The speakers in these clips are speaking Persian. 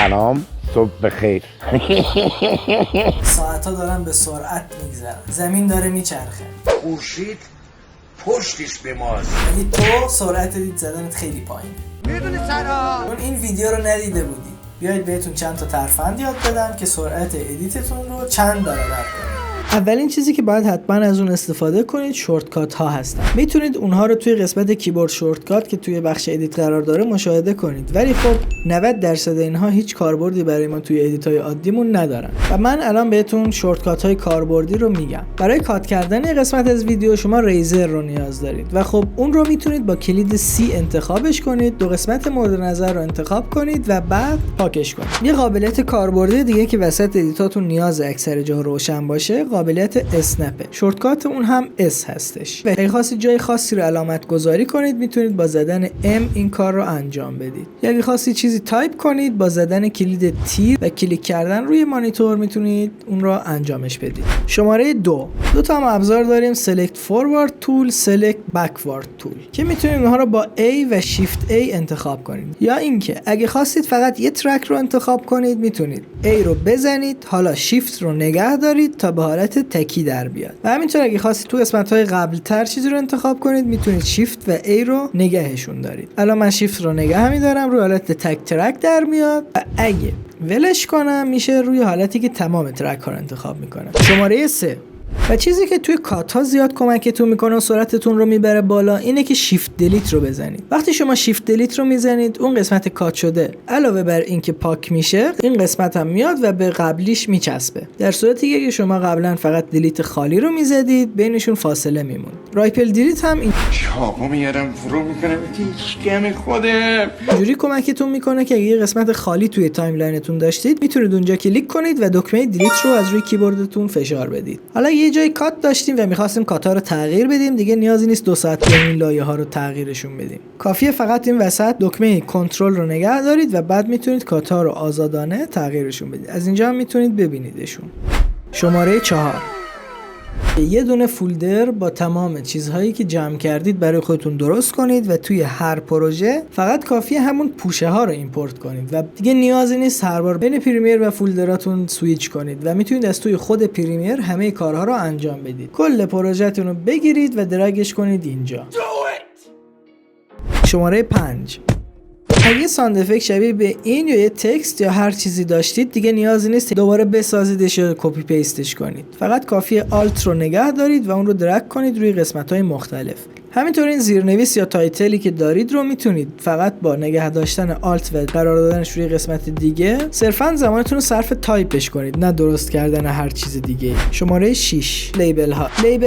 سلام، صبح بخیر. ساعتها دارن به سرعت میگذرن، زمین داره میچرخه، خورشید پشتش به ماست، ولی تو سرعت دید زدنت خیلی پایینه. میدونی چرا؟ چون این ویدیو رو ندیده بودی. بیایید بهتون چند تا ترفند یاد بدم که سرعت ادیتتون رو چند برابر کنید. اولین چیزی که باید حتما از اون استفاده کنید شورتکات ها هستن. میتونید اونها رو توی قسمت کیبورد شورتکات که توی بخش ادیت قرار داره مشاهده کنید، ولی خب 90% اینها هیچ کاربردی برای ما توی ادیت های عادیمون ندارن و من الان بهتون شورتکات های کاربردی رو میگم. برای کات کردن این قسمت از ویدیو شما ریزر رو نیاز دارید و خب اون رو میتونید با کلید C انتخابش کنید، دو قسمت مورد نظر رو انتخاب کنید و بعد پاکش کنید. یه قابلیت کاربردی دیگه که وسط ادیتاتون نیاز اکثر جا روشن باشه قابلیت اسنپه. شورتکات اون هم S هستش و اگه خواستید جای خاصی رو علامت گذاری کنید میتونید با زدن M این کار رو انجام بدید. یا اگه خواستید چیزی تایپ کنید با زدن کلید T و کلیک کردن روی مانیتور میتونید اون رو انجامش بدید. شماره 2 تا هم ابزار داریم، Select Forward Tool، Select Backward Tool که میتونید اونها رو با A و Shift A انتخاب کنید. یا اینکه اگه خواستید فقط یه ترک رو انتخاب کنید میتونید A رو بزنید، حالا Shift رو نگه دارید تا به حالت تکی در بیاد. و همینطور اگه خواستید تو قسمت‌های قبل‌تر چیزی رو انتخاب کنید میتونید شیفت و A رو نگهشون دارید. الان من شیفت رو نگه می‌دارم، روی حالت تک ترک در میاد و اگه ولش کنم میشه روی حالتی که تمام ترک ها رو انتخاب میکنه. شماره 3 و چیزی که توی کات ها زیاد کمکتون میکنه و سرعتتون رو میبره بالا اینه که شیفت دلیت رو بزنید. وقتی شما شیفت دلیت رو میزنید اون قسمت کات شده علاوه بر اینکه پاک میشه این قسمت هم میاد و به قبلیش میچسبه، در صورتی که شما قبلا فقط دلیت خالی رو میزدید بینشون فاصله میموند. رایپل دلیت هم چاقو میارم فرو میکنم تیشکم خودم. اینجوری کمکتون میکنه که اگه یه قسمت خالی توی تایملاینتون داشتید میتونید اونجا کلیک کنید و دکمه دلیت رو از روی کیبوردتون فشار بدید. حالا یه جای کات داشتیم و می‌خواستیم کات‌ها رو تغییر بدیم، دیگه نیازی نیست 2 ساعت این لایه‌ها رو تغییرشون بدیم. کافیه فقط این وسط دکمه کنترل رو نگه دارید و بعد میتونید کات‌ها رو آزادانه تغییرشون بدید. از اینجا هم میتونید ببینیدشون. شماره 4 یه دونه فولدر با تمام چیزهایی که جمع کردید برای خودتون درست کنید و توی هر پروژه فقط کافیه همون پوشه ها رو ایمپورت کنید و دیگه نیازی نیست هر بار بین پریمیر و فولدراتون سویچ کنید و میتونید از توی خود پریمیر همه کارها رو انجام بدید. کل پروژهتون رو بگیرید و درگش کنید اینجا. شماره 5 اگه ساند افکت شبیه به این یا یه تکست یا هر چیزی داشتید دیگه نیازی نیست دوباره بسازیدش یا کپی پیستش کنید. فقط کافیه آلت رو نگه دارید و اون رو درگ کنید روی قسمت‌های مختلف. همینطور این زیرنویس یا تایتلی که دارید رو میتونید فقط با نگه داشتن آلت و قرار دادنش روی قسمت دیگه صرفا زمانتون رو صرف تایپش کنید نه درست کردن هر چیز دیگه. شماره 6 لیبل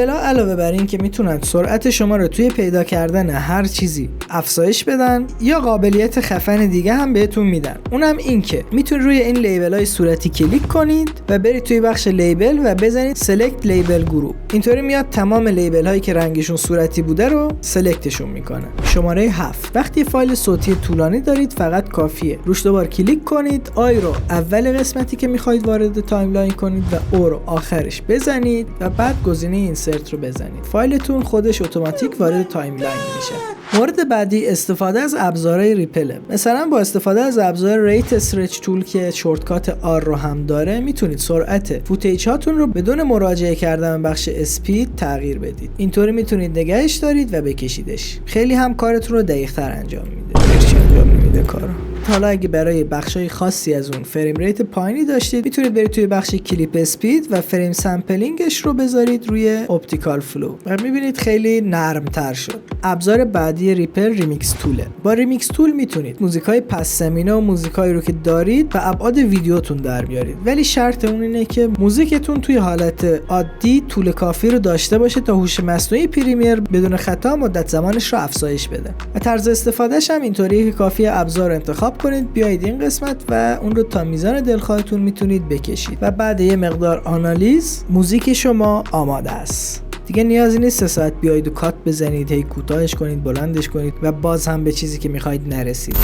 ها علاوه بر این که میتونن سرعت شما رو توی پیدا کردن هر چیزی افزایش بدن یا قابلیت خفن دیگه هم بهتون میدن. اونم این که میتونید روی این لیبل های صورتی کلیک کنید و برید توی بخش لیبل و بزنید سلکت لیبل گروپ. اینطوری میاد تمام لیبل هایی که رنگشون صورتی بوده رو سلکتشون میکنه. شماره 7 وقتی فایل صوتی طولانی دارید فقط کافیه روش دوبار کلیک کنید، آی رو اول قسمتی که میخواید وارد تایملاین کنید و او رو آخرش بزنید و بعد گزینه اینسرت رو بزنید. فایلتون خودش اتوماتیک وارد تایملاین میشه. مورد بعدی استفاده از ابزارهای ریپل. مثلا با استفاده از ابزار ریت استرچ تول که شورتکات آر رو هم داره میتونید سرعت فوتیج هاتون رو بدون مراجعه کردن به بخش اسپید تغییر بدید. اینطوری میتونید نگهش دارید و بکشیدش. خیلی هم کارتون رو دقیق‌تر انجام میده کارو. حالا اگه برای بخشای خاصی از اون فریم ریت پایینی داشتید میتونید برید توی بخش کلیپ اسپید و فریم سامپلینگش رو بذارید روی اپتیکال فلو و میبینید خیلی نرم تر شد. ابزار بعدی ریپل ریمیکس توله. با ریمیکس تول میتونید موزیکای پس زمینه و موزیکایی رو که دارید به ابعاد ویدیوتون در بیارید، ولی شرط اون اینه که موزیکتون توی حالت عادی طول کافی رو داشته باشه تا هوش مصنوعی پریمیر بدون خطا مدت زمانش رو افزایش بده. و طرز استفادهش هم اینطوریه که کافیه ابزار انتخاب کنید، بیاید این قسمت و اون رو تا میزان دلخواهتون میتونید بکشید و بعد یه مقدار آنالیز موزیک شما آماده است. دیگه نیازی نیست 3 ساعت بیاید و کات بزنید، هی کوتاهش کنید، بلندش کنید و باز هم به چیزی که میخواید نرسید.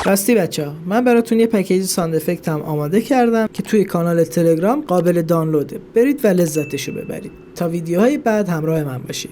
راستی بچه‌ها، من براتون یه پکیج ساند افکت هم آماده کردم که توی کانال تلگرام قابل دانلوده. برید و لذتشو ببرید. تا ویدیوهای بعد همراه من باشید.